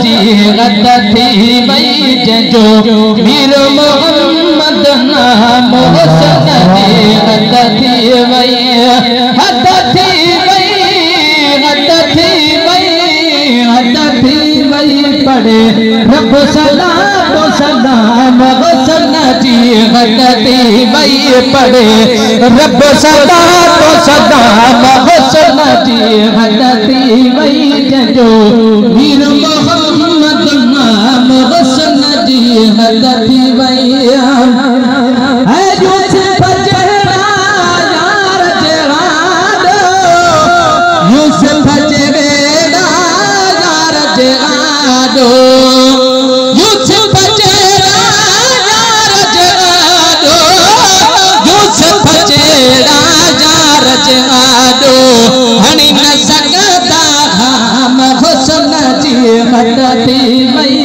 जी गत थी वई जो मीर मोहम्मद नाम हुसन जी गत थी वई हद थी वई हद थी वई हद थी वई पड़े रब सलाम सलाम हुसन जी गत थी वई पड़े रब सलाम सलाम हुसन जी गत थी वई जो मीर मोहम्मद नाम हुसन जी गत थी वई है यूसुफ जड़ा यार जहादो यूसुफ जड़ा यार जहादो यूसुफ जड़ा यार जहादो यूसुफ जड़ा यार जहादो हनी न सकता हम हुसन जी गत थी वई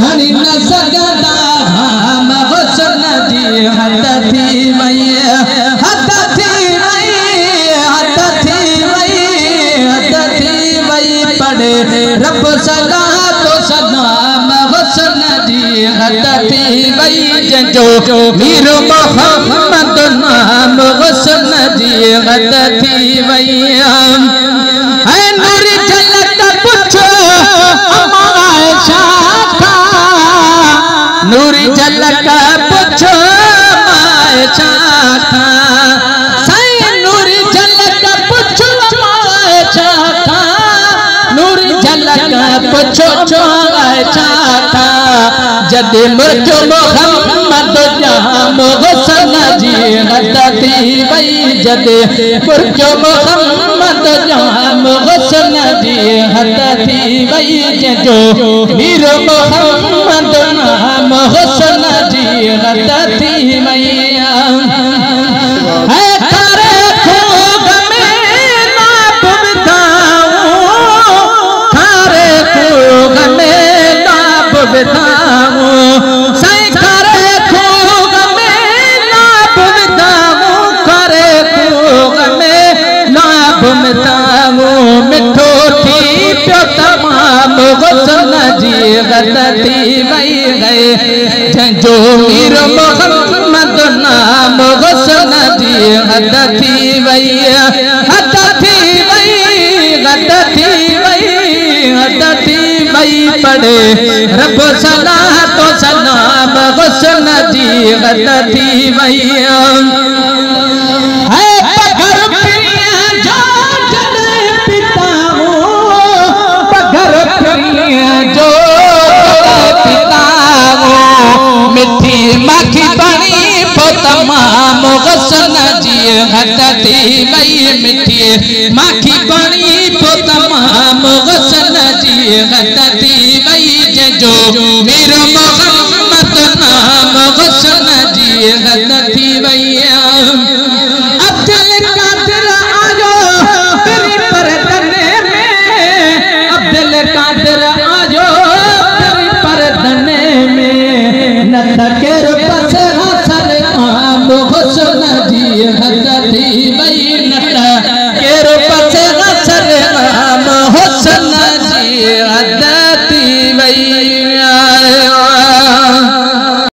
हनी न सकता हम हुसन जी हद थी वई हद थी वई हद थी वई हद थी वई पड़े रब सदा तो सलाम हुसन जी हद थी वई जो मीर मोहम्मद नाम हुसन जी हद थी वई है नूर झलक पुछो आयशा का नूर झलक पुछो आयशा का साईं नूर झलक पुछो आयशा का नूर झलक पुछो आयशा का जद मुर्जो मोहम्मद नाम हुसन जी गत थी वई जद मुर्जो मोहम्मद नाम हुसन जी गत थी वई जो मीर मोहम्मद नाम हुसन जी गत थी वई है करे खूब में नाप बिताऊं करे खूब में नाप बिताऊं साईं करे खूब में नाप बिताऊं करे खूब में नाप बिताऊं मिठो थी पियो तमाम हुसन जी गत थी वई जो मीर मोहम्मद नाम हुसन जी गत थी वई हद थी वई गत थी वई हद थी वई पड़े रब सलाह तो सलाम हुसन जी गत थी वई है पगर प्रिया जो जल पिताओ पगर प्रिया जो पिताओ मिठी माखी बनी तमाम हुसन जी गत थी